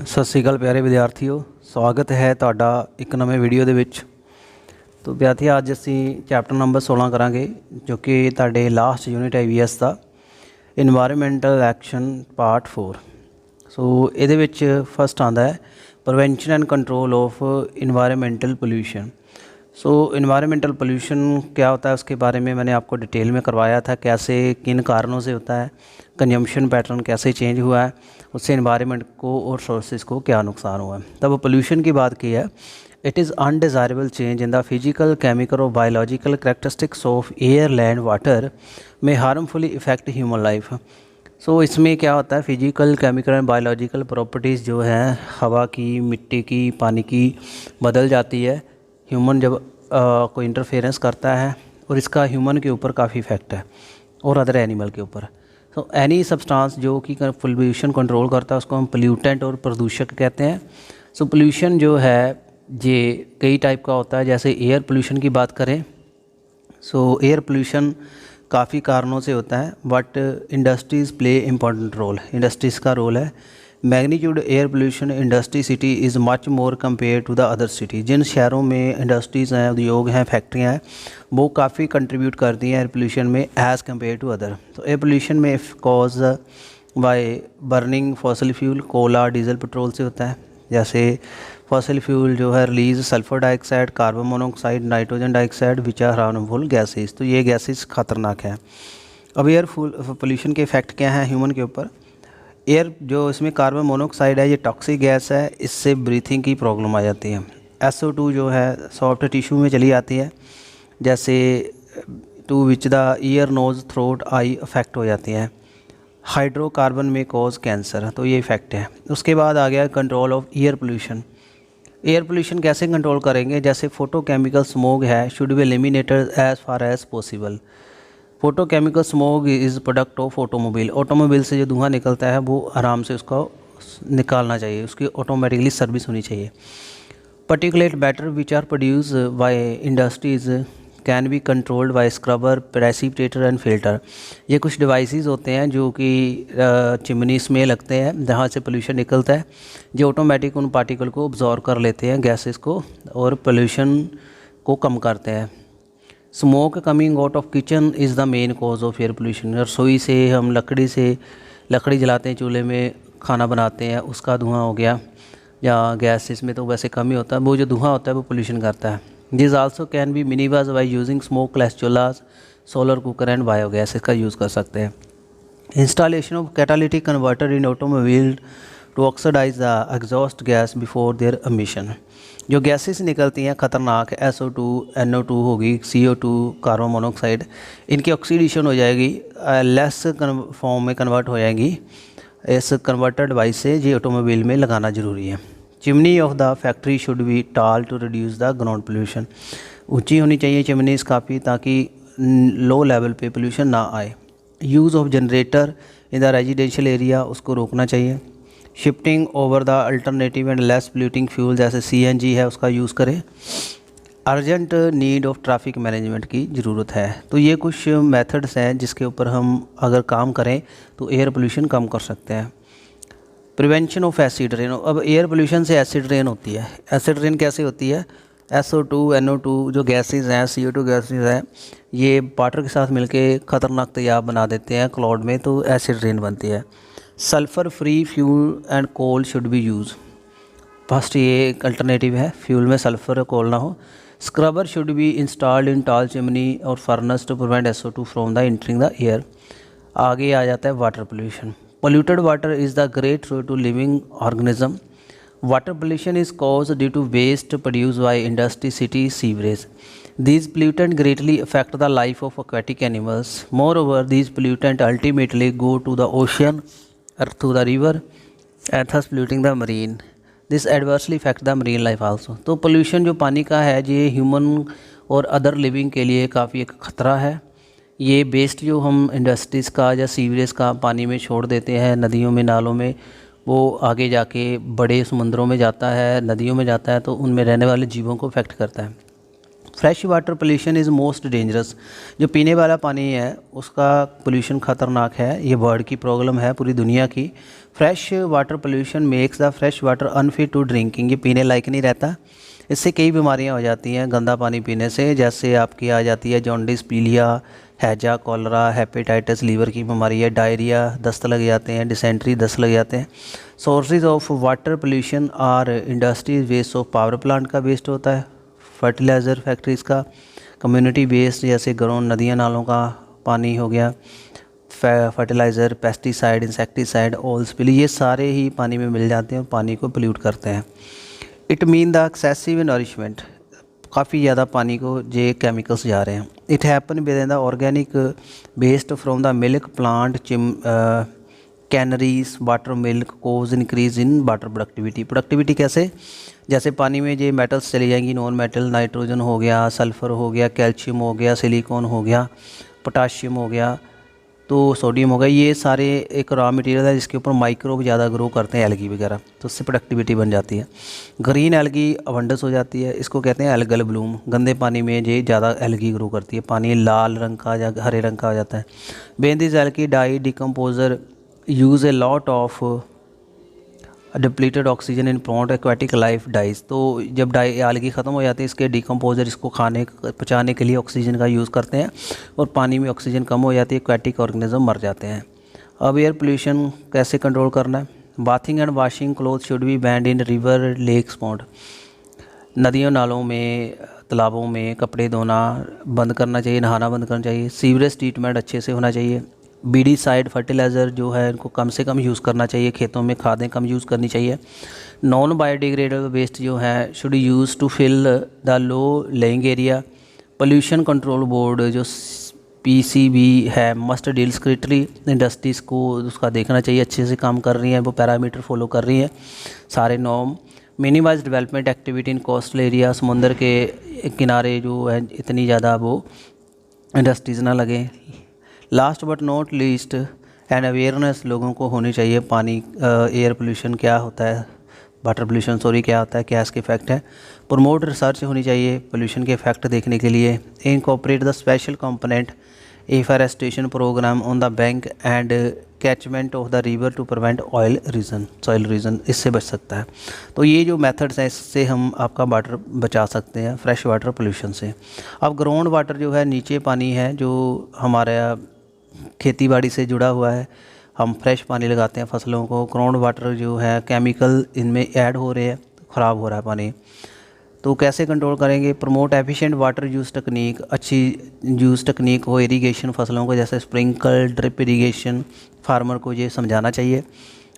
ਸਤਿ ਸ਼੍ਰੀ ਅਕਾਲ ਪਿਆਰੇ ਵਿਦਿਆਰਥੀਓ, ਸਵਾਗਤ ਹੈ ਤੁਹਾਡਾ ਇੱਕ ਨਵੇਂ ਵੀਡੀਓ ਦੇ ਵਿੱਚ। तो विद्यार्थी ਅੱਜ ਅਸੀਂ ਚੈਪਟਰ ਨੰਬਰ 16 ਕਰਾਂਗੇ ਜੋ ਕਿ ਤੁਹਾਡੇ ਲਾਸਟ ਯੂਨਿਟ ਹੈ EVS ਦਾ ਇਨਵਾਇਰਮੈਂਟਲ ਐਕਸ਼ਨ ਪਾਰਟ 4। ਸੋ ਇਹਦੇ ਵਿੱਚ ਫਸਟ ਆਉਂਦਾ है prevention and control of environmental pollution. So environmental pollution क्या होता है उसके बारे में मैंने आपको डिटेल में करवाया था, कैसे किन कारणों से होता है, कंजम्पशन पैटर्न कैसे चेंज हुआ है, उससे इन्वायरमेंट को और सोर्सेज को क्या नुकसान हुआ है। तब पोल्यूशन की बात की है, it is undesirable change in the physical chemical और biological characteristics of air land water में harmfully effect human life. So इसमें क्या होता है, physical chemical and biological properties जो हैं हवा की, मिट्टी की, पानी की बदल जाती है ह्यूमन जब कोई इंटरफेरेंस करता है, और इसका ह्यूमन के ऊपर काफ़ी इफेक्ट है और अदर एनिमल के ऊपर। सो एनी सब्सटेंस जो कि पोल्यूशन कंट्रोल करता है उसको हम पोल्यूटेंट और प्रदूषक कहते हैं। सो पोल्यूशन जो है ये कई टाइप का होता है। जैसे एयर पोल्यूशन की बात करें, सो एयर पोल्यूशन काफ़ी कारणों से होता है, but industries play important role. Industries का रोल है। Magnitude air pollution industry city is much more compare to the other city. जिन शहरों में इंडस्ट्रीज़ हैं, उद्योग हैं, फैक्ट्रियाँ हैं, वो काफ़ी कंट्रीब्यूट करती हैं एयर पोल्यूशन में एज़ कम्पेयर टू अदर। तो एयर पोल्यूशन में cause by burning fossil fuel, coal, diesel, petrol से होता है। जैसे फॉसिल फ्यूल जो है release sulphur dioxide, carbon monoxide, nitrogen dioxide which are harmful gases. तो ये गैसेस ख़तरनाक हैं। अब एयर पोल्यूशन के इफ़ेक्ट क्या हैं ह्यूमन के ऊपर। एयर जो इसमें कार्बन मोनोऑक्साइड है, ये टॉक्सिक गैस है, इससे ब्रीथिंग की प्रॉब्लम आ जाती है। SO2 जो है सॉफ्ट टिश्यू में चली आती है, जैसे to which the ear, nose, throat, eye affect हो जाती हैं। हाइड्रोकार्बन में कॉज कैंसर, तो ये इफ़ेक्ट है। उसके बाद आ गया control of air pollution. Air pollution कैसे कंट्रोल करेंगे, जैसे फोटोकेमिकल स्मोग है should be eliminated as far as possible. Photochemical smog is product of automobile. Automobile से जो धुआं निकलता है वो आराम से उसको निकालना चाहिए, उसकी ऑटोमेटिकली सर्विस होनी चाहिए। Particulate matter which are produce by industries can be controlled by scrubber, precipitator and filter. ये कुछ डिवाइसेस होते हैं जो कि चिमनीस में लगते हैं, जहाँ से पोल्यूशन निकलता है, जो ऑटोमेटिक उन पार्टिकल को ऑब्जॉर्व कर लेते हैं गैसेस को और पोल्यूशन को कम करते हैं। Smoke coming out of kitchen is the main cause of air pollution. रसोई से हम लकड़ी जलाते हैं, चूल्हे में खाना बनाते हैं, उसका धुआं हो गया, या गैसेस में तो वैसे कम ही होता है, वो जो धुआं होता है वो पोल्यूशन करता है। This also can be minimized by using smokeless चूल्हास, सोलर कुकर एंड बायोगैस, इसका यूज़ कर सकते हैं। Installation of catalytic converter in automobile to oxidize the exhaust gas before their emission. जो गैसेस निकलती हैं ख़तरनाक, SO2, NO2 होगी, CO2, कार्बन मोनोऑक्साइड, इनकी ऑक्सीडेशन हो जाएगी, लेस फॉर्म में कन्वर्ट हो जाएंगी। इस कन्वर्टर डिवाइस से ये ऑटोमोबाइल में लगाना ज़रूरी है। Chimney of the factory should be tall to reduce the ground pollution. ऊंची होनी चाहिए चिमनीज काफ़ी, ताकि लो लेवल पे पोल्यूशन ना आए। Use of generator in the residential area, उसको रोकना चाहिए। Shifting over the alternative and less polluting fuel, जैसे CNG है, उसका यूज़ करें। Urgent need of traffic management की ज़रूरत है। तो ये कुछ मेथड्स हैं जिसके ऊपर हम अगर काम करें तो एयर पोल्यूशन कम कर सकते हैं। Prevention of acid rain. अब एयर पोल्यूशन से एसिड रेन होती है। एसिड रेन कैसे होती है, SO2, NO2 जो गैसेस हैं, CO2 गैसेस हैं, ये वाटर के साथ मिलके ख़तरनाक तेजाब बना देते हैं क्लाउड में, तो एसिड रेन बनती है। Sulphur free fuel and coal should be use. First ये एक अल्टरनेटिव है, फ्यूल में सल्फ़र कोल ना हो। Scrubber should be installed in tall chimney और furnace to prevent SO2 from the entering the air. आगे आ जाता है water pollution. Polluted water is the great threat to living organism. Water pollution is caused due to waste produced by industry, city, sewerage. These pollutants greatly affect the life of aquatic animals. Moreover, these pollutants ultimately go to the ocean or to the river and thus polluting the marine. This adversely affect the marine life also. तो pollution जो पानी का है, ये human और other living के लिए काफ़ी एक ख़तरा है। ये वेस्ट जो हम इंडस्ट्रीज़ का या सीवरेज का पानी में छोड़ देते हैं, नदियों में, नालों में, वो आगे जाके बड़े समुद्रों में जाता है, नदियों में जाता है, तो उनमें रहने वाले जीवों को इफेक्ट करता है। Fresh water pollution is most dangerous. जो पीने वाला पानी है उसका पोल्यूशन ख़तरनाक है, ये वर्ल्ड की प्रॉब्लम है पूरी दुनिया की। Fresh water pollution makes the fresh water unfit to drinking, ये पीने लायक नहीं रहता। इससे कई बीमारियां हो जाती हैं गंदा पानी पीने से, जैसे आपकी आ जाती है जॉन्डिस, पीलिया, हैजा, कॉलरा, हेपेटाइटिस, लीवर की बीमारी है, डायरिया, दस्त लग जाते हैं, डिसेंट्री, दस्त लग जाते हैं। Sources of water pollution are industries waste of power plant का वेस्ट होता है, फर्टिलाइज़र फैक्ट्रीज़ का, कम्युनिटी वेस्ट जैसे घरों, नदियाँ, नालों का पानी हो गया, fertiliser, pesticide, insecticide, oil spill, ये सारे ही पानी में मिल जाते हैं और पानी को पोल्यूट करते हैं। It mean the excessive nourishment, काफ़ी ज़्यादा पानी को जे केमिकल्स जा रहे हैं। It happen within the organic waste from the milk plant, canneries, water milk cause increase in water productivity कैसे, जैसे पानी में जो मेटल्स चली जाएंगी, नॉन मेटल, नाइट्रोजन हो गया, सल्फ़र हो गया, कैल्शियम हो गया, सिलिकॉन हो गया, पोटाशियम हो गया, तो सोडियम हो गया, ये सारे एक रॉ मटेरियल है जिसके ऊपर माइक्रोब ज़्यादा ग्रो करते हैं, एल्गी वगैरह, तो उससे प्रोडक्टिविटी बन जाती है। ग्रीन एल्गी अबंडेंस हो जाती है, इसको कहते हैं एल्गल ब्लूम। गंदे पानी में ये ज़्यादा एल्गी ग्रो करती है, पानी लाल रंग का या हरे रंग का हो जाता है। When this algae die decomposer use a lot of depleted oxygen in plant, aquatic life dies, तो जब डाई एल्गी ख़त्म हो जाती है, इसके डिकम्पोजर इसको खाने पचाने के लिए ऑक्सीजन का यूज़ करते हैं और पानी में ऑक्सीजन कम हो जाती है, एक्वाटिक ऑर्गेनिज्म मर जाते हैं। अब एयर पोल्यूशन कैसे कंट्रोल करना है? Bathing and washing cloth should be banned in river, lakes, pond, नदियों, नालों में, तालाबों में कपड़े धोना बंद करना चाहिए, नहाना बंद करना चाहिए। सीवरेज ट्रीटमेंट अच्छे से होना चाहिए। बीडी साइड फर्टिलाइज़र जो है इनको कम से कम यूज़ करना चाहिए, खेतों में खादें कम यूज़ करनी चाहिए। नॉन बायोडिग्रेडेबल वेस्ट जो है should use to fill the low lying area. Pollution control board जो पीसीबी है मस्ट डील सेक्रेटरी इंडस्ट्रीज़ को उसका देखना चाहिए, अच्छे से काम कर रही हैं, वो पैरामीटर फॉलो कर रही हैं सारे norm. Minimise development activity in coastal area, समुंदर के किनारे जो है इतनी ज़्यादा वो इंडस्ट्रीज़ ना लगें। Last but not least and awareness लोगों को होनी चाहिए, पानी एयर पोल्यूशन क्या होता है, वाटर पोल्यूशन क्या होता है, क्या इसके इफेक्ट है। प्रमोट रिसर्च होनी चाहिए पोल्यूशन के इफेक्ट देखने के लिए। Incorporate the special component afforestation programme on the bank and catchment of the river to prevent soil region, इससे बच सकता है। तो ये जो मेथड्स हैं इससे हम आपका वाटर बचा सकते हैं फ्रेश वाटर पोल्यूशन से। अब ग्राउंड वाटर जो है नीचे पानी है जो हमारा खेती बाड़ी से जुड़ा हुआ है, हम फ्रेश पानी लगाते हैं फसलों को। ग्राउंड वाटर जो है केमिकल इनमें ऐड हो रहे हैं, ख़राब हो रहा है पानी, तो कैसे कंट्रोल करेंगे? Promote efficient water use technique, अच्छी यूज़ टेक्निक हो इरिगेशन फसलों को, जैसे स्प्रिंकल, ड्रिप इरिगेशन, फार्मर को ये समझाना चाहिए।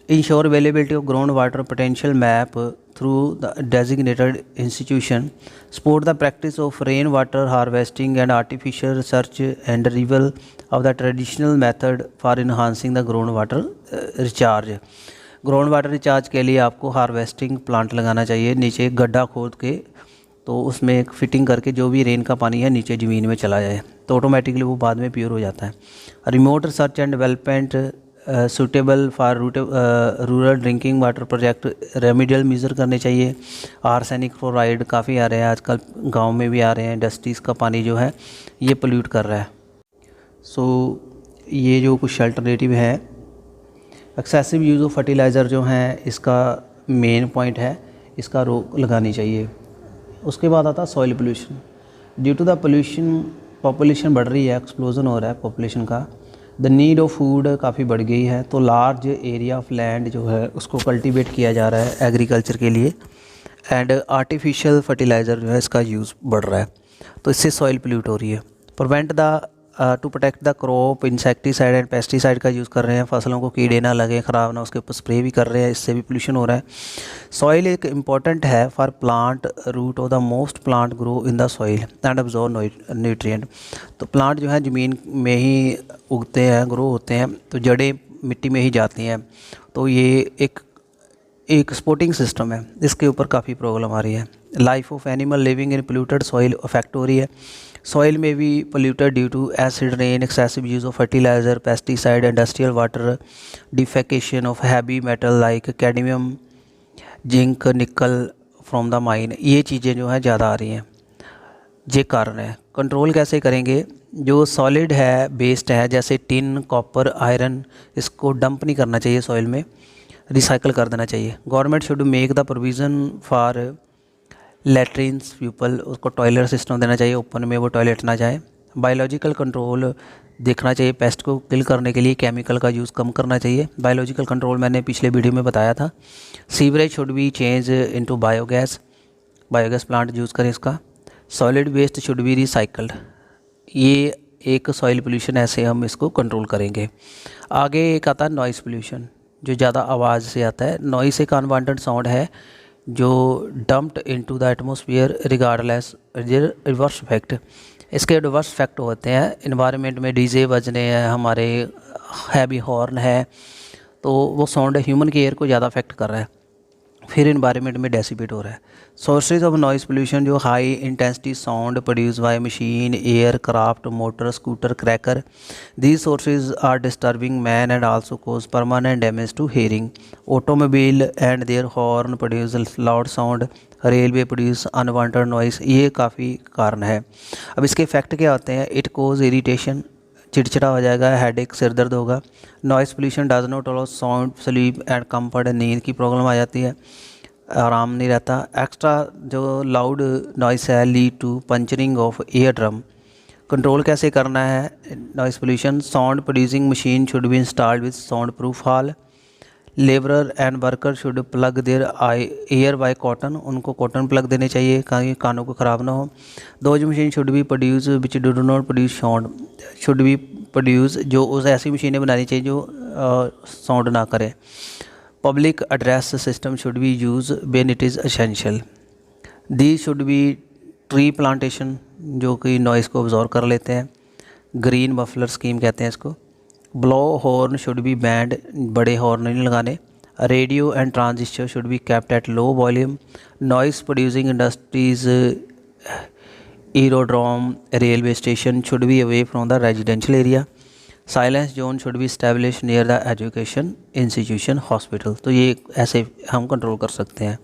Ensure availability of ground water potential map through the designated institution, support the practice of rain water harvesting and artificial research and reveal of the traditional method for enhancing the ground water recharge. Ground water recharge के लिए आपको harvesting plant लगाना चाहिए, नीचे एक गड्ढा खोद के तो उसमें एक फिटिंग करके जो भी रेन का पानी है नीचे ज़मीन में चला जाए तो ऑटोमेटिकली वो बाद में प्योर हो जाता है। Remote research and development suitable for rural drinking water project, remedial measure करने चाहिए। आर्सेनिक फ्लोराइड काफ़ी आ रहे हैं आजकल, गांव में भी आ रहे हैं, इंडस्ट्रीज़ का पानी जो है ये पोल्यूट कर रहा है। ये जो कुछ अल्टरनेटिव है, एक्सेसिव यूज़ ऑफ फर्टिलाइज़र जो है इसका मेन पॉइंट है, इसका रोक लगानी चाहिए। उसके बाद आता है soil pollution. Due to the pollution population बढ़ रही है, एक्सप्लोजन हो रहा है पॉपुलेशन का, द नीड ऑफ फूड काफ़ी बढ़ गई है, तो लार्ज एरिया ऑफ लैंड जो है उसको कल्टीवेट किया जा रहा है एग्रीकल्चर के लिए, एंड आर्टिफिशियल फर्टिलाइज़र जो है इसका यूज़ बढ़ रहा है, तो इससे सॉइल पोल्यूट हो रही है। Prevent the two protect the crop, insecticide and pesticide का यूज़ कर रहे हैं, फसलों को कीड़े ना लगे, ख़राब ना, उसके ऊपर स्प्रे भी कर रहे हैं, इससे भी पोल्यूशन हो रहा है। सॉइल एक इम्पॉर्टेंट है for plant root of the most plant grow in the soil and absorb nutrient, तो प्लांट जो है ज़मीन में ही उगते हैं, ग्रो होते हैं, तो जड़ें मिट्टी में ही जाती हैं, तो ये एक सपोर्टिंग सिस्टम है, इसके ऊपर काफ़ी प्रॉब्लम आ रही है। Life of animal living in polluted soil affect हो रही है। सॉइल में भी polluted due to acid rain, excessive use of fertiliser, pesticide, industrial water, defecation of heavy metal like cadmium, zinc, nickel from the mine, ये चीज़ें जो हैं ज़्यादा आ रही हैं। ये कारण है। कंट्रोल कैसे करेंगे? जो सॉलिड है, वेस्ट है, जैसे टिन, कॉपर, आयरन, इसको डंप नहीं करना चाहिए सॉइल में, रिसाइकल कर देना चाहिए। Government should make the provision for latrines people, उसको टॉयलेट सिस्टम देना चाहिए, ओपन में वो टॉयलेट ना जाए। बायोलॉजिकल कंट्रोल देखना चाहिए, पेस्ट को किल करने के लिए केमिकल का यूज़ कम करना चाहिए। बायोलॉजिकल कंट्रोल मैंने पिछले वीडियो में बताया था। Sewerage should be change into biogas, biogas plant use करें इसका। Solid waste should be recycled, ये एक सॉइल पोल्यूशन, ऐसे हम इसको कंट्रोल करेंगे। आगे एक आता है नॉइस पोल्यूशन, जो ज़्यादा आवाज़ से आता है। नॉइस एक अनवांटेड साउंड है जो dumped into the atmosphere regardless reverse effect, इसके रिवर्स इफेक्ट होते हैं इन्वायरमेंट में। डीजे बजने हैं, हमारे हैवी हॉर्न है, तो वो साउंड ह्यूमन के एयर को ज़्यादा अफेक्ट कर रहा है, फिर इन्वायरमेंट में डेसिपेट हो रहा है। सोर्सेज ऑफ नॉइस पोल्यूशन, जो high intensity sound produce by machine, aircraft, motor, scooter, cracker, these sources are disturbing man and also cause permanent damage to hearing. Automobile and their horn produce loud sound, railway produce unwanted noise, ये काफ़ी कारण है। अब इसके effect क्या होते हैं? It cause irritation, चिड़चिड़ा हो जाएगा, हेडेक, सिर दर्द होगा। Noise pollution does not allow sound sleep and comfort, नींद की प्रॉब्लम आ जाती है, आराम नहीं रहता। एक्स्ट्रा जो लाउड नॉइस है lead to puncturing of ear drum. Control कैसे करना है noise pollution? Sound producing machine should be installed with sound proof hall. Labourer and worker should plug their ear by cotton, उनको cotton plug देने चाहिए ताकि कानों को ख़राब ना हो। Those machine should be produce which do not produce sound, should be produce, जो उस ऐसी मशीनें बनानी चाहिए जो साउंड ना करे। Public address system should be use when it is essential. They should be tree plantation, जो कि नॉइस को ऑब्जॉर्व कर लेते हैं। ग्रीन मफलर स्कीम कहते हैं इसको। Blow horn should be band, बड़े हॉर्न नहीं लगाने। Radio and transistor should be kept at low volume. Noise producing industries, aerodrome, railway station should be away from the residential area. Silence zone should be establish near the education institution, hospital. तो ये ऐसे हम control कर सकते हैं।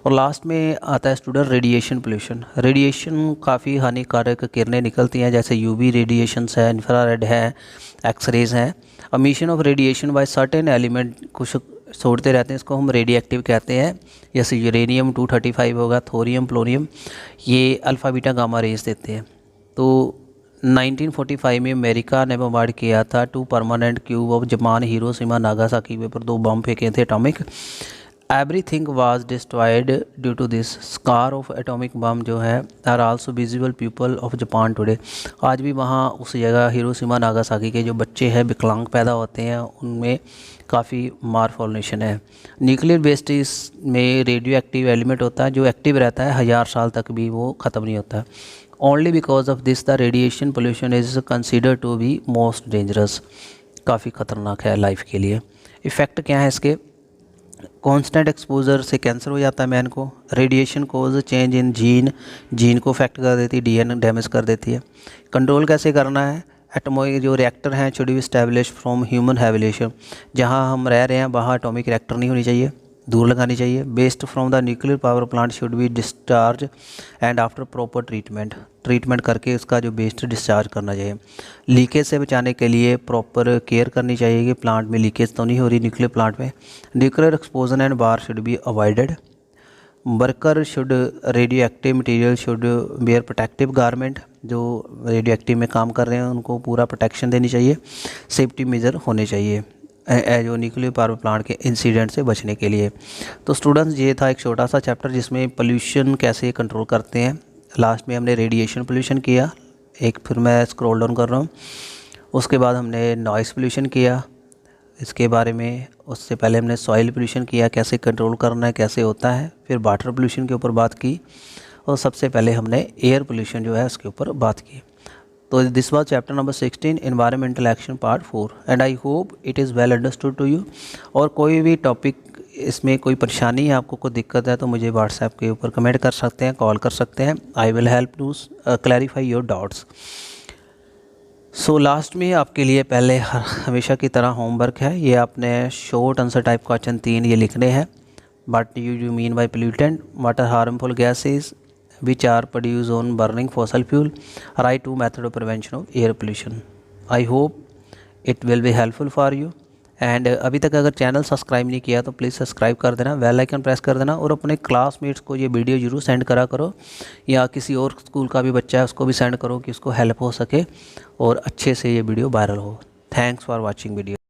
और last में आता है स्टूडेंट रेडिएशन पोल्यूशन। रेडिएशन काफ़ी हानिकारक किरणें निकलती हैं, जैसे यूवी रेडिएशंस है, इंफ्रारेड है, एक्सरेज हैं। Emission of radiation by certain element, कुछ छोड़ते रहते हैं, इसको हम रेडियो एक्टिव कहते हैं। जैसे यूरेनियम 235 होगा, थोरियम, प्लोनियम, ये अल्फ़ा बीटा गामा रेज देते हैं। तो 1945 में अमेरिका ने बम्बार्ड किया था 2 permanent cube of Japan, Hiroshima, Nagasaki पे पर 2 बम फेंके थे atomic. Everything was destroyed due to this. Scar of atomic bomb जो है are also visible people of Japan today. आज भी वहाँ उस जगह हिरोशिमा, नागासाकी के जो बच्चे हैं विकलांग पैदा होते हैं, उनमें काफ़ी मालफॉर्मेशन है। न्यूक्लियर वेस्ट में रेडियो एक्टिव एलिमेंट होता है जो एक्टिव रहता है 1000 साल तक भी वो ख़त्म नहीं होता। Only because of this the radiation pollution is considered to be most dangerous, काफ़ी ख़तरनाक है लाइफ के लिए। इफ़ेक्ट क्या है इसके? कांस्टेंट एक्सपोजर से कैंसर हो जाता है मैन को। Radiation cause change in gene को अफेक्ट कर देती है, डीएनए डैमेज कर देती है। कंट्रोल कैसे करना है? एटॉमिक जो रिएक्टर हैं should be establish from human habitation, जहाँ हम रह रहे हैं वहाँ एटॉमिक रिएक्टर नहीं होनी चाहिए, दूर लगानी चाहिए। Based from the nuclear power plant should be discharge and after proper treatment करके उसका जो बेस्ट डिस्चार्ज करना चाहिए। लीकेज से बचाने के लिए प्रॉपर केयर करनी चाहिए कि प्लांट में लीकेज तो नहीं हो रही न्यूक्लियर प्लांट में। Nuclear exposure and bar should be avoided. Worker should radioactive material should wear protective garment, जो रेडियो एक्टिव में काम कर रहे हैं उनको पूरा प्रोटेक्शन देनी चाहिए। सेफ्टी मेजर होने चाहिए जो न्यूक्लियर पावर प्लांट के इंसिडेंट से बचने के लिए। तो स्टूडेंट्स, ये था एक छोटा सा चैप्टर जिसमें पोल्यूशन कैसे कंट्रोल करते हैं। लास्ट में हमने रेडिएशन पोल्यूशन किया, एक फिर मैं स्क्रॉल डाउन कर रहा हूँ। उसके बाद हमने नॉइस पोल्यूशन किया इसके बारे में। उससे पहले हमने सॉइल पोल्यूशन किया, कैसे कंट्रोल करना है, कैसे होता है। फिर वाटर पोल्यूशन के ऊपर बात की, और सबसे पहले हमने एयर पोल्यूशन जो है उसके ऊपर बात की। तो this was chapter number 16 environmental action part 4 and I hope it is well understood to you. और कोई भी टॉपिक इसमें कोई परेशानी है, आपको कोई दिक्कत है, तो मुझे व्हाट्सएप के ऊपर कमेंट कर सकते हैं, कॉल कर सकते हैं। I will help to clarify your doubts. So last में आपके लिए पहले हमेशा की तरह होमवर्क है, ये आपने शॉर्ट आंसर टाइप क्वेश्चन 3 ये लिखने हैं। What you mean by pollutant, what are harmful gases, which are produced on burning fossil fuel. Write 2 method of prevention of air pollution. I hope it will be helpful for you. And अभी तक अगर channel subscribe नहीं किया तो please subscribe कर देना, bell icon press कर देना और अपने क्लासमेट्स को ये वीडियो ज़रूर सेंड करा करो, या किसी और स्कूल का भी बच्चा है उसको भी सेंड करो कि उसको हेल्प हो सके और अच्छे से ये वीडियो वायरल हो। Thanks for watching video.